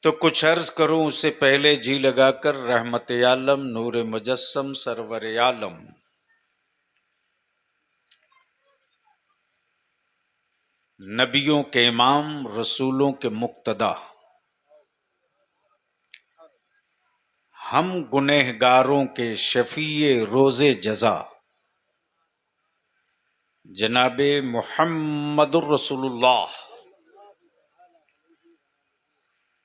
तो कुछ अर्ज करूं उससे पहले जी लगाकर रहमत आलम नूर मुजस्सम सरवर आलम नबियों के इमाम रसूलों के मुक्तदा हम गुनहगारों के शफीए रोजे जजा जनाबे मुहम्मदुर रसूलुल्लाह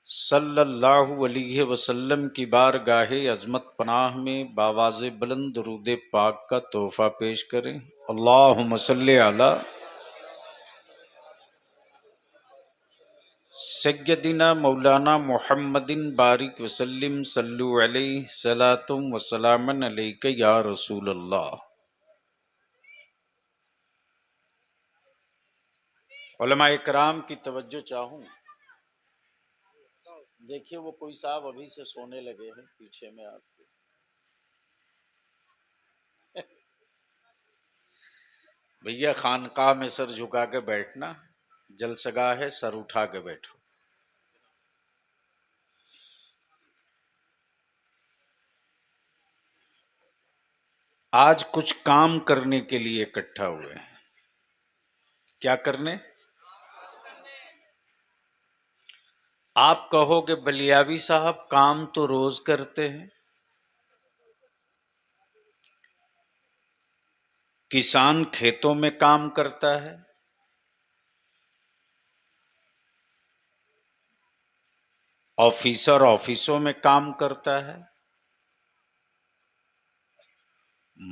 सल्लल्लाहु अलैहि वसल्लम की बारगाहे अजमत पनाह में बावाज़े बुलंद दुरूद पाक का तोहफा पेश करें। अल्लाहुम्मा सल्ली अला सय्यदिना मौलाना मुहम्मदिन बारिक वसल्लिम सल्लु अलैहि सलातुम व सलामन अलैका या रसूल अल्लाह। उलमा इकराम की तवज्जो चाहूं। देखिए वो कोई साहब अभी से सोने लगे हैं पीछे में आपके। भैया खानकाह में सर झुका के बैठना, जलसगाह है सर उठा के बैठो। आज कुछ काम करने के लिए इकट्ठा हुए हैं। क्या करने? आप कहोगे बलियावी साहब काम तो रोज करते हैं। किसान खेतों में काम करता है, ऑफिसर ऑफिसों में काम करता है,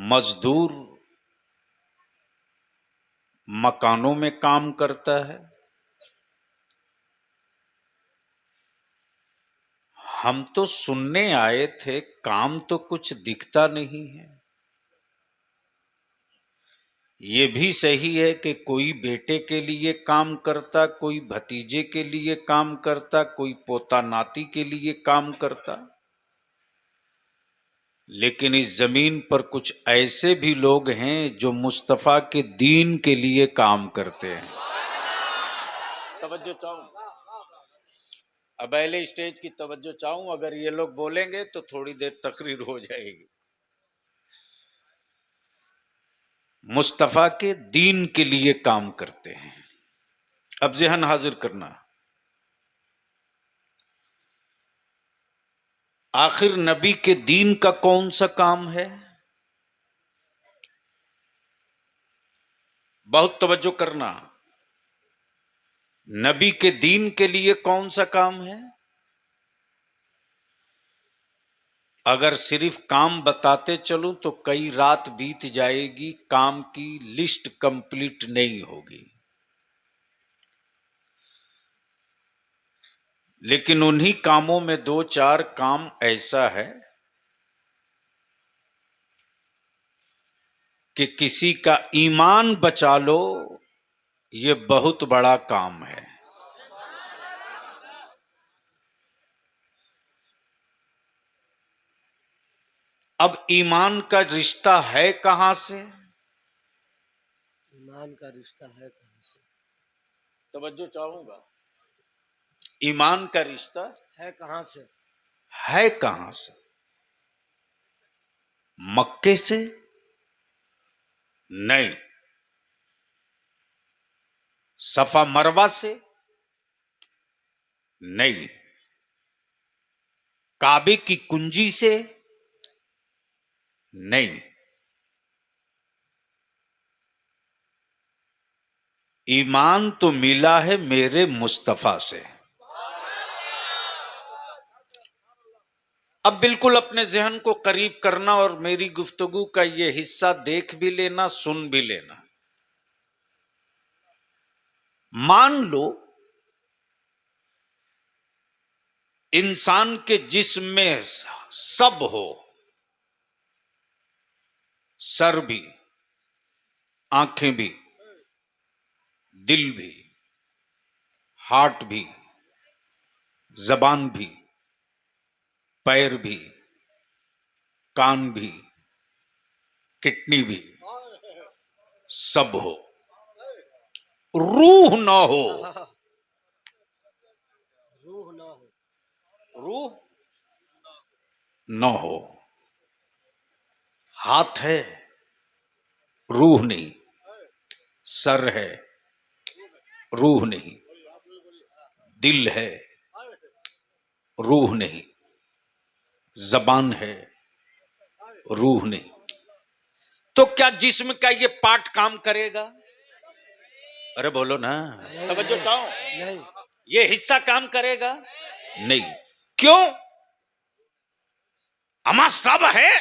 मजदूर मकानों में काम करता है। हम तो सुनने आए थे, काम तो कुछ दिखता नहीं है। ये भी सही है कि कोई बेटे के लिए काम करता, कोई भतीजे के लिए काम करता, कोई पोता नाती के लिए काम करता, लेकिन इस जमीन पर कुछ ऐसे भी लोग हैं जो मुस्तफा के दीन के लिए काम करते हैं। तवज्जो चाहूं, अब पहले स्टेज की तवज्जो चाहूं। अगर ये लोग बोलेंगे तो थोड़ी देर तकरीर हो जाएगी। मुस्तफा के दीन के लिए काम करते हैं। अब ज़हन हाजिर करना, आखिर नबी के दीन का कौन सा काम है? बहुत तवज्जो करना। नबी के दीन के लिए कौन सा काम है? अगर सिर्फ काम बताते चलूं तो कई रात बीत जाएगी, काम की लिस्ट कंप्लीट नहीं होगी। लेकिन उन्हीं कामों में दो चार काम ऐसा है कि किसी का ईमान बचा लो, ये बहुत बड़ा काम है। अब ईमान का रिश्ता है कहां से? ईमान का रिश्ता है कहां से? तवज्जो चाहूंगा। ईमान का रिश्ता है कहां से? है कहां से? मक्के से? नहीं। सफा मरवा से? नहीं। काबे की कुंजी से? नहीं। ईमान तो मिला है मेरे मुस्तफा से। अब बिल्कुल अपने जहन को करीब करना और मेरी गुफ्तगू का ये हिस्सा देख भी लेना, सुन भी लेना। मान लो इंसान के जिस्म में सब हो, सर भी, आंखें भी, दिल भी, हार्ट भी, जबान भी, पैर भी, कान भी, किडनी भी, सब हो, रूह ना हो। रूह ना हो। रूह न हो। हाथ है, रूह नहीं। सर है, रूह नहीं। दिल है, रूह नहीं। जबान है, रूह नहीं। तो क्या जिस्म का ये पार्ट काम करेगा? अरे बोलो ना, नहीं, तवज्जो नहीं, चाहो। नहीं। ये हिस्सा काम करेगा? नहीं। क्यों? हमारा सब है।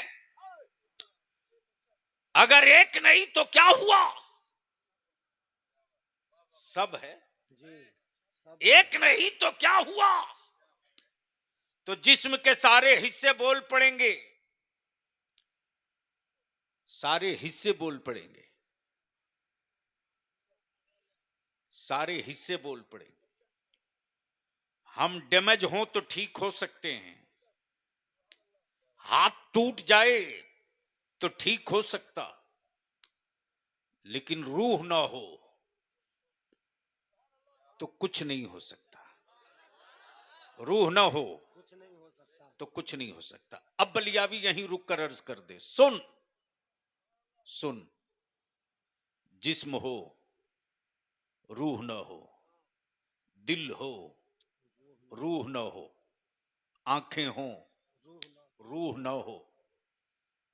अगर एक नहीं तो क्या हुआ? सब है। जी सब एक नहीं तो क्या हुआ? तो जिस्म के सारे हिस्से बोल पड़ेंगे। सारे हिस्से बोल पड़ेंगे। सारे हिस्से बोल पड़ेंगे। हम डैमेज हो तो ठीक हो सकते हैं। हाथ टूट जाए तो ठीक हो सकता, लेकिन रूह ना हो तो कुछ नहीं हो सकता। रूह ना हो कुछ नहीं हो सकता। तो कुछ नहीं हो सकता। अब बलियावी यहीं रुक कर अर्ज कर दे, सुन सुन। जिस्म हो, रूह ना हो। दिल हो, रूह ना हो। आंखें हो, रूह ना रूह ना हो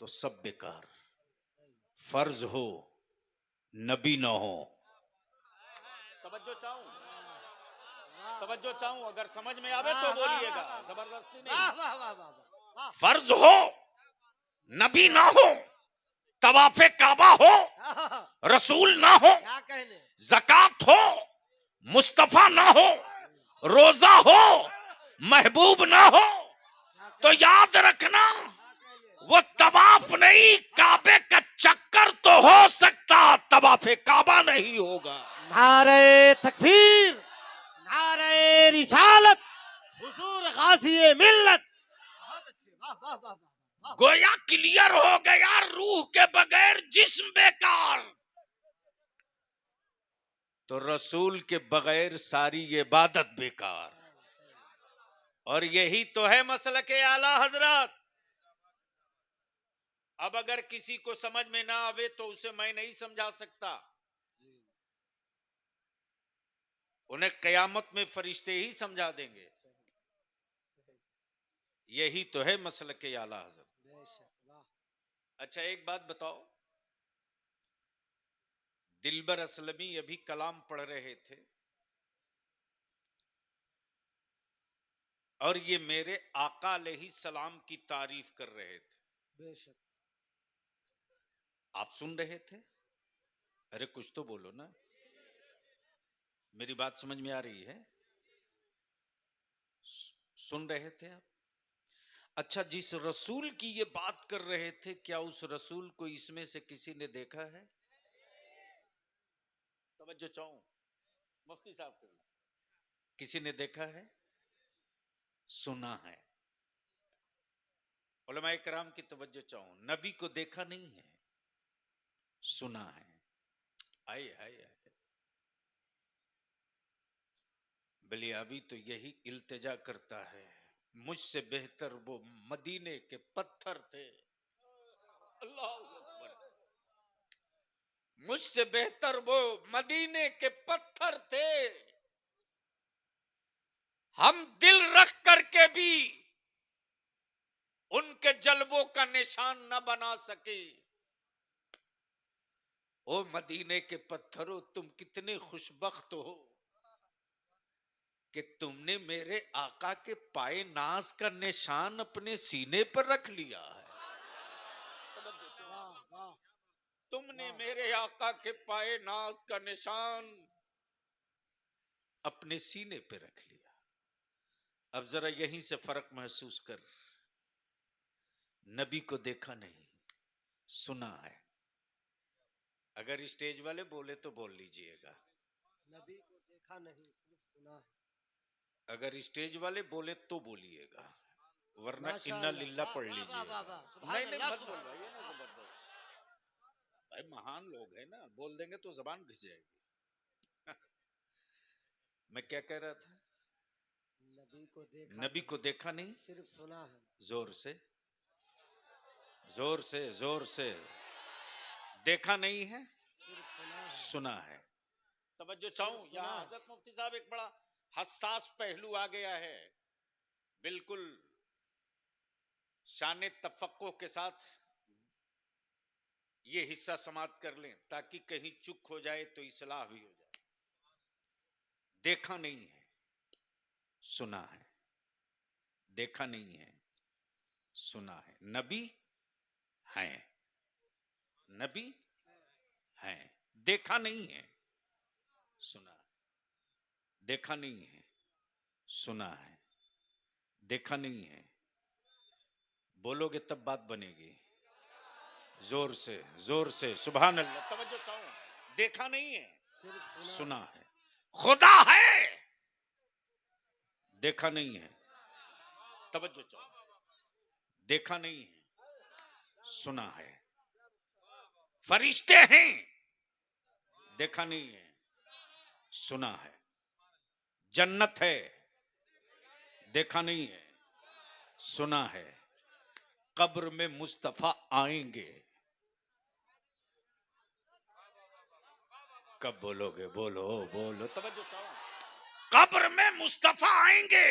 तो सब बेकार। फर्ज हो, नबी ना हो। तवज्जो चाहूं, तवज्जो चाहूं। अगर समझ में आवे तो बोलिएगा, जबरदस्ती नहीं। वाह वाह वाह वाह वाह। फर्ज हो, नबी ना हो। तवाफे काबा हो, रसूल ना हो। क्या कहने। ज़कात हो, मुस्तफा ना हो। रोजा हो, महबूब ना हो। तो याद रखना, वो तवाफ नहीं, काबे का चक्कर तो हो सकता, तवाफे काबा नहीं होगा। नारे तकबीर, नारे रिसालत, हुजूर गाज़ी मिल्लत। बहुत अच्छे, वाह वाह वाह वाह। गोया क्लियर हो गया, रूह के बगैर जिस्म बेकार। तो रसूल के बगैर सारी इबादत बेकार। और यही तो है मसलक के आला हजरत। अब अगर किसी को समझ में ना आवे तो उसे मैं नहीं समझा सकता। उन्हें कयामत में फरिश्ते ही समझा देंगे। यही तो है मसलक के आला हजरत। बेशक वाह। अच्छा एक बात बताओ, दिलबर असलमी अभी कलाम पढ़ रहे थे और ये मेरे आका अलैहिस्सलाम की तारीफ कर रहे थे। बेशक। आप सुन रहे थे? अरे कुछ तो बोलो ना, मेरी बात समझ में आ रही है? सुन रहे थे आप? अच्छा, जिस रसूल की ये बात कर रहे थे, क्या उस रसूल को इसमें से किसी ने देखा है? तवज्जो चाहूं, मुफ्ती साहब को किसी ने देखा है? सुना है। उलमाए कराम की तवज्जो चाहूं, नबी को देखा नहीं है, सुना है। आए आए आए। बलियावी तो यही इल्तिजा करता है, मुझसे बेहतर वो मदीने के पत्थर थे। अल्लाह अकबर। मुझसे बेहतर वो मदीने के पत्थर थे। हम दिल रख करके भी उनके जलवों का निशान न बना सके। ओ मदीने के पत्थरों, तुम कितने खुशबख्त हो कि तुमने मेरे आका के पाए नाज का निशान अपने सीने पर रख लिया है। वाह वाह। तुमने मेरे आका के पाए नाज का निशान अपने सीने पे रख लिया। अब जरा यहीं से फर्क महसूस कर। नबी को देखा नहीं, सुना है। अगर स्टेज वाले बोले तो बोल लीजिएगा, नबी को देखा नहीं, सिर्फ सुना है। अगर स्टेज वाले बोले तो बोलिएगा, वरना इन्ना माशाअल्लाह, लिल्ला वाह, पढ़ वाह, वाह, लीजिएगा। वाह, वाह, सुभान नहीं नहीं अल्लाह, मत सुभान बोलवाइए ना, जबरदस्त। भाई महान लोग हैं ना, बोल देंगे तो जबान घिस जाएगी। मैं क्या कह रहा था? नबी को देखा नबी को देखा नहीं, सिर्फ सुना है। जोर से जोर से जोर से, देखा नहीं है, सिर्फ सुना है। सुना है। तवज्जो चाहूं, सुना यहाँ है। हजरत मुफ्ती साहब एक बड़ा हसास पहलू आ गया है, बिल्कुल शान तफक्को के साथ ये हिस्सा समाप्त कर लें ताकि कहीं चुक हो जाए तो इस्लाह भी हो जाए। देखा नहीं है, सुना है। देखा नहीं है, सुना है। नबी हैं, नबी हैं। देखा नहीं है, सुना है। देखा नहीं है, सुना है। देखा नहीं है, बोलोगे तब बात बनेगी। जोर से सुभान अल्लाह। तवज्जो चाहूं, देखा नहीं है, सिर्फ सुना है। खुदा है, देखा नहीं है। तवज्जो चाहूं, देखा नहीं है, सुना है। फरिश्ते हैं, देखा नहीं है, सुना है। जन्नत है, देखा नहीं है, सुना है। कब्र में मुस्तफा आएंगे, कब बोलोगे? बोलो बोलो। तवज्जो चाहो, कब्र में मुस्तफा आएंगे,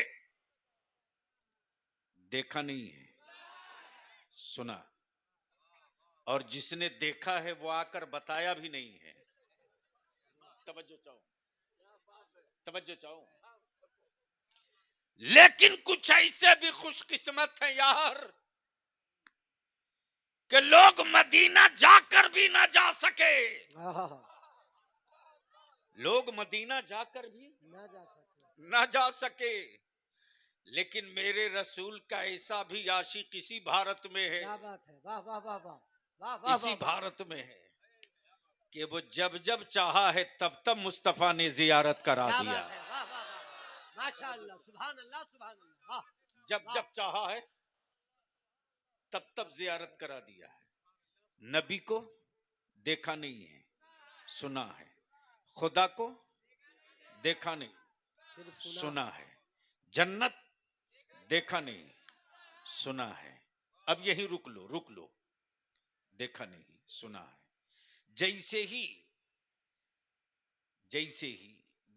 देखा नहीं है, सुना। और जिसने देखा है वो आकर बताया भी नहीं है। तवज्जो चाहो, तवज्जो चाहो। लेकिन कुछ ऐसे भी खुशकिस्मत हैं यार कि लोग मदीना जाकर भी ना जा सके। आहा, लोग मदीना जाकर भी ना जा सके। ना जा सके, लेकिन मेरे रसूल का ऐसा भी आशिक इसी भारत में है, क्या बात है, वाह वाह वाह वाह वाह वाह इसी वाह। भारत में है कि वो जब जब चाहा है तब तब मुस्तफा ने जियारत करा क्या दिया। बात है, वाह वाह वाह, माशाअल्लाह, सुभान अल्लाह, सुभान अल्लाह, वाह। जब जब चाहा है तब तब जियारत करा दिया है। नबी को देखा नहीं है, सुना है। खुदा को देखा नहीं, सिर्फ सुना है। जन्नत देखा नहीं, सुना है। अब यही रुक लो, रुक लो। देखा नहीं, सुना है। जैसे ही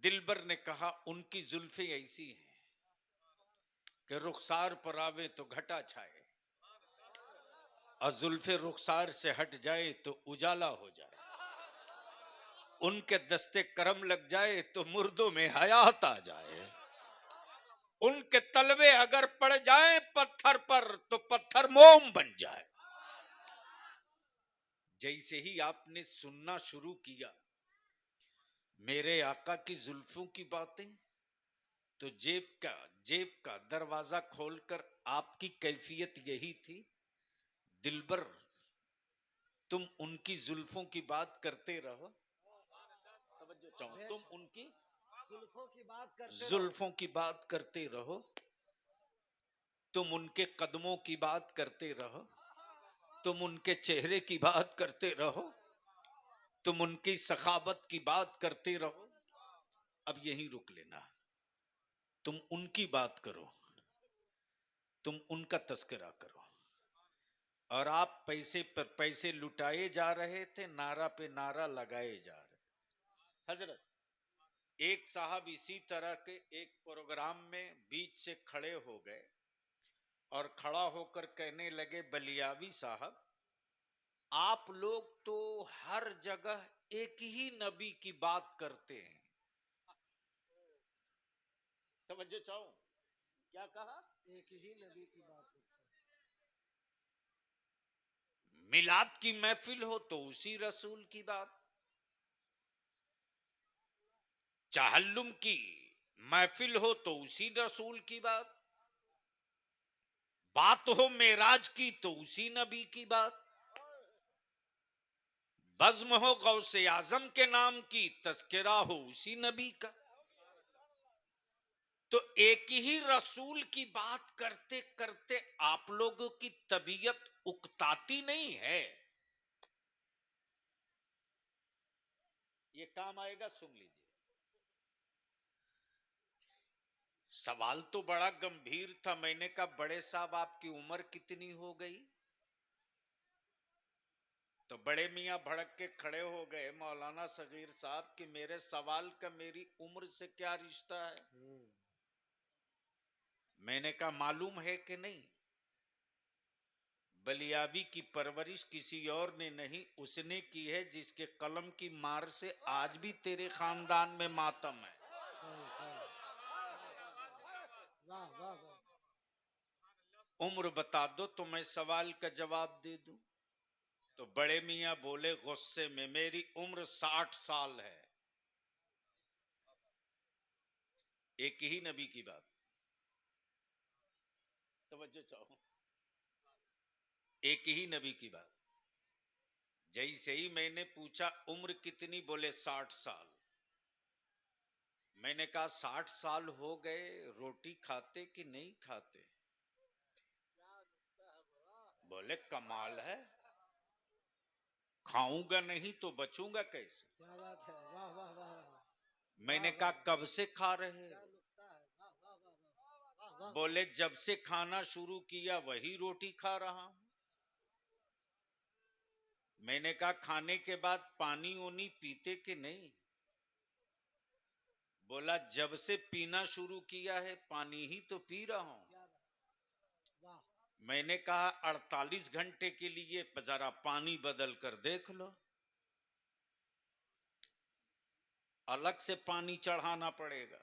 दिलबर ने कहा उनकी जुल्फे ऐसी हैं कि रुखसार पर आवे तो घटा छाए और जुल्फे रुखसार से हट जाए तो उजाला हो जाए। उनके दस्ते करम लग जाए तो मुर्दों में हयात आ जाए। उनके तलवे अगर पड़ जाए पत्थर पर तो पत्थर मोम बन जाए। जैसे ही आपने सुनना शुरू किया मेरे आका की जुल्फों की बातें, तो जेब का दरवाजा खोलकर आपकी कैफियत यही थी, दिलबर तुम उनकी जुल्फों की बात करते रहो। तुम उनकी जुल्फों की बात करते जुल्फों की बात करते रहो, तुम उनके कदमों की बात करते रहो, तुम उनके चेहरे की बात करते रहो, तुम उनकी सखावत की बात करते रहो। अब यहीं रुक लेना। तुम उनकी बात करो, तुम उनका तस्करा करो। और आप पैसे पर पैसे लुटाए जा रहे थे, नारा पे नारा लगाए जा रहे। हजरत एक साहब इसी तरह के एक प्रोग्राम में बीच से खड़े हो गए और खड़ा होकर कहने लगे, बलियावी साहब आप लोग तो हर जगह एक ही नबी की बात करते हैं। समझो चाहो क्या कहा? एक ही नबी की बात करते हैं। मिलाद की महफिल हो तो उसी रसूल की बात, चाहल्लुम की महफिल हो तो उसी रसूल की बात हो मेराज की तो उसी नबी की बात, बज़्म हो गौसे आजम के नाम की तस्करा हो उसी नबी का। तो एक ही रसूल की बात करते करते आप लोगों की तबीयत उकताती नहीं है? ये काम आएगा, सुन लीजिए। सवाल तो बड़ा गंभीर था। मैंने कहा बड़े साहब आपकी उम्र कितनी हो गई? तो बड़े मियां भड़क के खड़े हो गए मौलाना सगीर साहब कि मेरे सवाल का मेरी उम्र से क्या रिश्ता है? मैंने कहा मालूम है कि नहीं, बलियावी की परवरिश किसी और ने नहीं उसने की है जिसके कलम की मार से आज भी तेरे खानदान में मातम है। वाह वाह वाह। उम्र बता दो तो मैं सवाल का जवाब दे दूं। तो बड़े मियां बोले गुस्से में, मेरी उम्र 60 साल है। एक ही नबी की बात, तवज्जो चाहो, एक ही नबी की बात। जैसे ही मैंने पूछा उम्र कितनी, बोले 60 साल। मैंने कहा 60 साल हो गए, रोटी खाते कि नहीं खाते? बोले कमाल है, खाऊंगा नहीं तो बचूंगा कैसे? क्या बात है, वाह वाह वाह वाह। मैंने कहा कब से खा रहे क्या हो? नुक्ता है, वाह वाह वाह वाह वाह वाह। बोले जब से खाना शुरू किया वही रोटी खा रहा हूं। मैंने कहा खाने के बाद पानी ओनी पीते कि नहीं? बोला जब से पीना शुरू किया है पानी ही तो पी रहा हूं। क्या बात, वाह। मैंने कहा 48 घंटे के लिए जरा पानी बदल कर देख लो, अलग से पानी चढ़ाना पड़ेगा।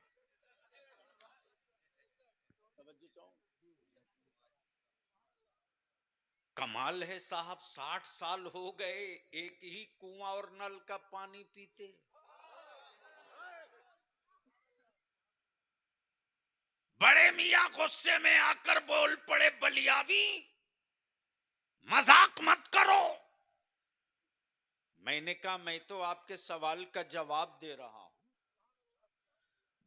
कमाल है साहब, 60 साल हो गए एक ही कुआं और नल का पानी पीते। बड़े मियां गुस्से में आकर बोल पड़े, बलियावी मजाक मत करो। मैंने कहा मैं तो आपके सवाल का जवाब दे रहा हूं।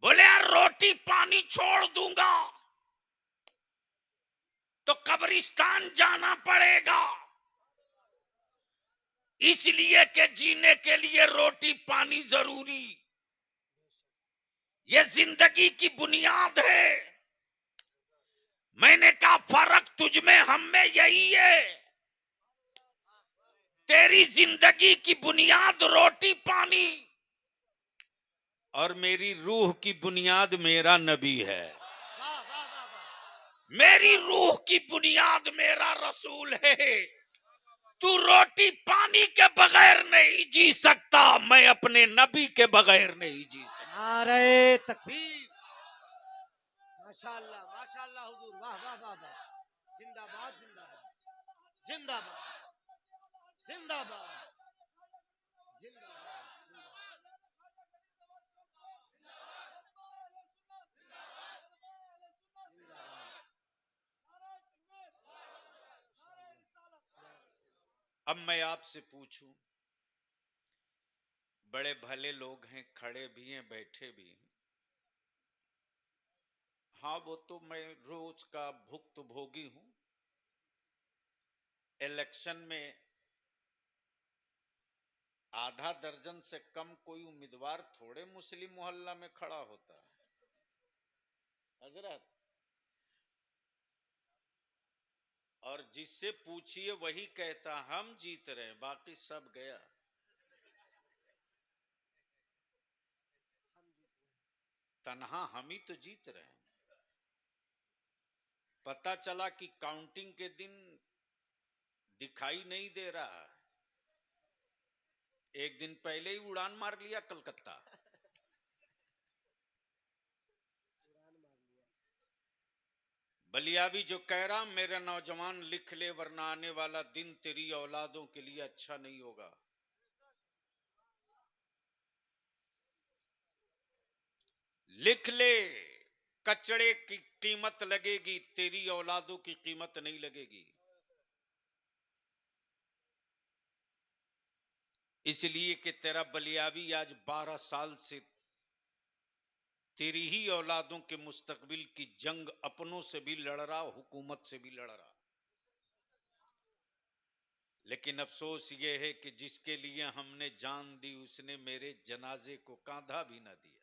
बोले यार रोटी पानी छोड़ दूंगा तो कब्रिस्तान जाना पड़ेगा, इसलिए कि जीने के लिए रोटी पानी जरूरी, ये जिंदगी की बुनियाद है। मैंने कहा फर्क तुझ में हम में यही है, तेरी जिंदगी की बुनियाद रोटी पानी और मेरी रूह की बुनियाद मेरा नबी है। वाह वाह वाह वाह। मेरी रूह की बुनियाद मेरा रसूल है। तू रोटी पानी के बगैर नहीं जी सकता, मैं अपने नबी के बगैर नहीं जी सकता। नारे तकबीर, माशाअल्लाह माशाअल्लाह हुजूर, वाह वाह वाह वाह। जिंदाबाद जिंदाबाद जिंदाबाद जिंदाबाद जिंदाबाद। अब मैं आपसे पूछूं, बड़े भले लोग हैं, खड़े भी हैं बैठे भी हैं। हाँ वो तो मैं रोज का भुक्तभोगी हूं। इलेक्शन में आधा दर्जन से कम कोई उम्मीदवार थोड़े मुस्लिम मोहल्ला में खड़ा होता है हजरत। और जिससे पूछिए वही कहता हम जीत रहे हैं, बाकी सब गया। तन्हा हम ही तो जीत रहे हैं। पता चला कि काउंटिंग के दिन दिखाई नहीं दे रहा है, एक दिन पहले ही उड़ान मार लिया कलकत्ता। बलियावी जो कह रहा, मेरा नौजवान लिख ले वरना आने वाला दिन तेरी औलादों के लिए अच्छा नहीं होगा। लिख ले, कचड़े की कीमत लगेगी, तेरी औलादों की कीमत नहीं लगेगी। इसलिए कि तेरा बलियावी आज 12 साल से तेरी ही औलादों के मुस्तकबिल की जंग अपनों से भी लड़ रहा, हुकूमत से भी लड़ रहा। लेकिन अफसोस ये है कि जिसके लिए हमने जान दी उसने मेरे जनाजे को कांधा भी ना दिया।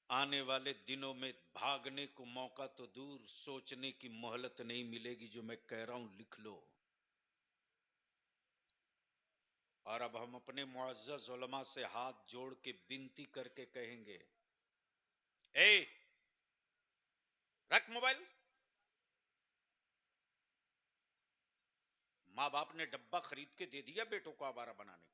आने वाले दिनों में भागने को मौका तो दूर, सोचने की मोहलत नहीं मिलेगी। जो मैं कह रहा हूं लिख लो। और अब हम अपने मुअज़्ज़ज़ उलमा से हाथ जोड़ के विनती करके कहेंगे, ए रख मोबाइल। माँ बाप ने डब्बा खरीद के दे दिया बेटों को आवारा बनाने के लिए।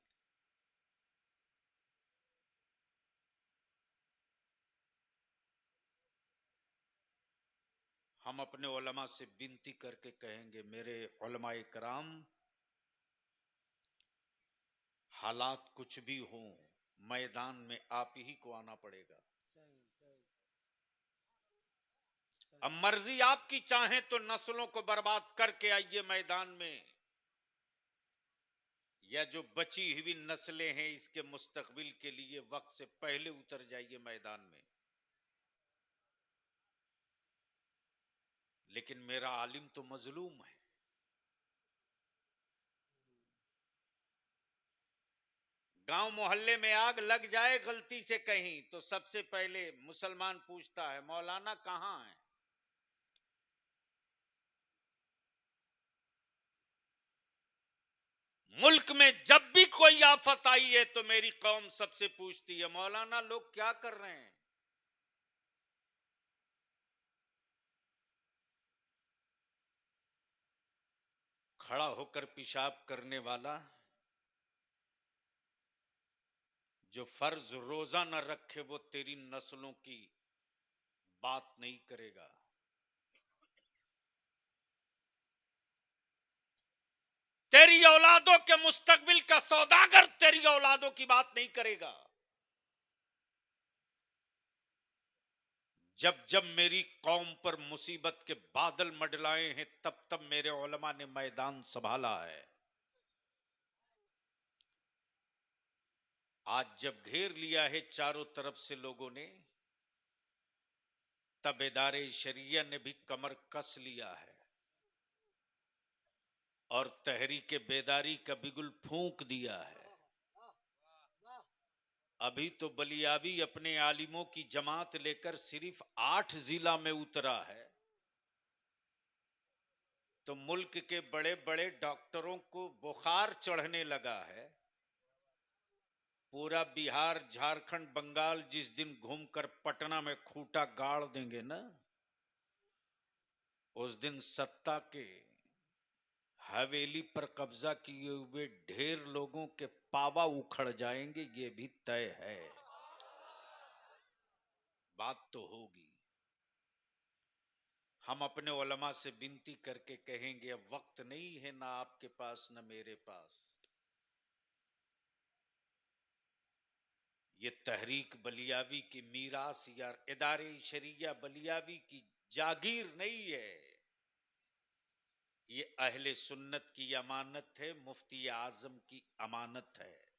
हम अपने उलमा से विनती करके कहेंगे, मेरे उलमाए कराम, हालात कुछ भी हों, मैदान में आप ही को आना पड़ेगा। सही सही अब मर्जी आपकी चाहे तो नस्लों को बर्बाद करके आइए मैदान में, या जो बची हुई नस्लें हैं इसके मुस्तकबिल के लिए वक्त से पहले उतर जाइए मैदान में। लेकिन मेरा आलिम तो मजलूम है। गांव मोहल्ले में आग लग जाए गलती से कहीं तो सबसे पहले मुसलमान पूछता है, मौलाना कहां है? मुल्क में जब भी कोई आफत आई है तो मेरी कौम सबसे पूछती है, मौलाना लोग क्या कर रहे हैं? खड़ा होकर पेशाब करने वाला जो फर्ज रोजा न रखे वो तेरी नस्लों की बात नहीं करेगा। तेरी औलादों के मुस्तकबिल का सौदागर तेरी औलादों की बात नहीं करेगा। जब जब मेरी कौम पर मुसीबत के बादल मंडलाए हैं तब तब मेरे उलमा ने मैदान संभाला है। आज जब घेर लिया है चारों तरफ से लोगों ने, तब इदारे शरिया ने भी कमर कस लिया है और तहरीक बेदारी का बिगुल फूंक दिया है। अभी तो बलियावी अपने आलिमों की जमात लेकर सिर्फ 8 जिला में उतरा है, तो मुल्क के बड़े बड़े डॉक्टरों को बुखार चढ़ने लगा है। पूरा बिहार, झारखंड, बंगाल जिस दिन घूमकर पटना में खूंटा गाड़ देंगे ना, उस दिन सत्ता के हवेली पर कब्जा किए हुए ढेर लोगों के पावा उखड़ जाएंगे, ये भी तय है। बात तो होगी। हम अपने उलमा से विनती करके कहेंगे, अब वक्त नहीं है ना आपके पास ना मेरे पास। ये तहरीक बलियावी की मीरास या इदारे शरिया बलियावी की जागीर नहीं है, ये अहले सुन्नत की अमानत है, मुफ्ती आजम की अमानत है।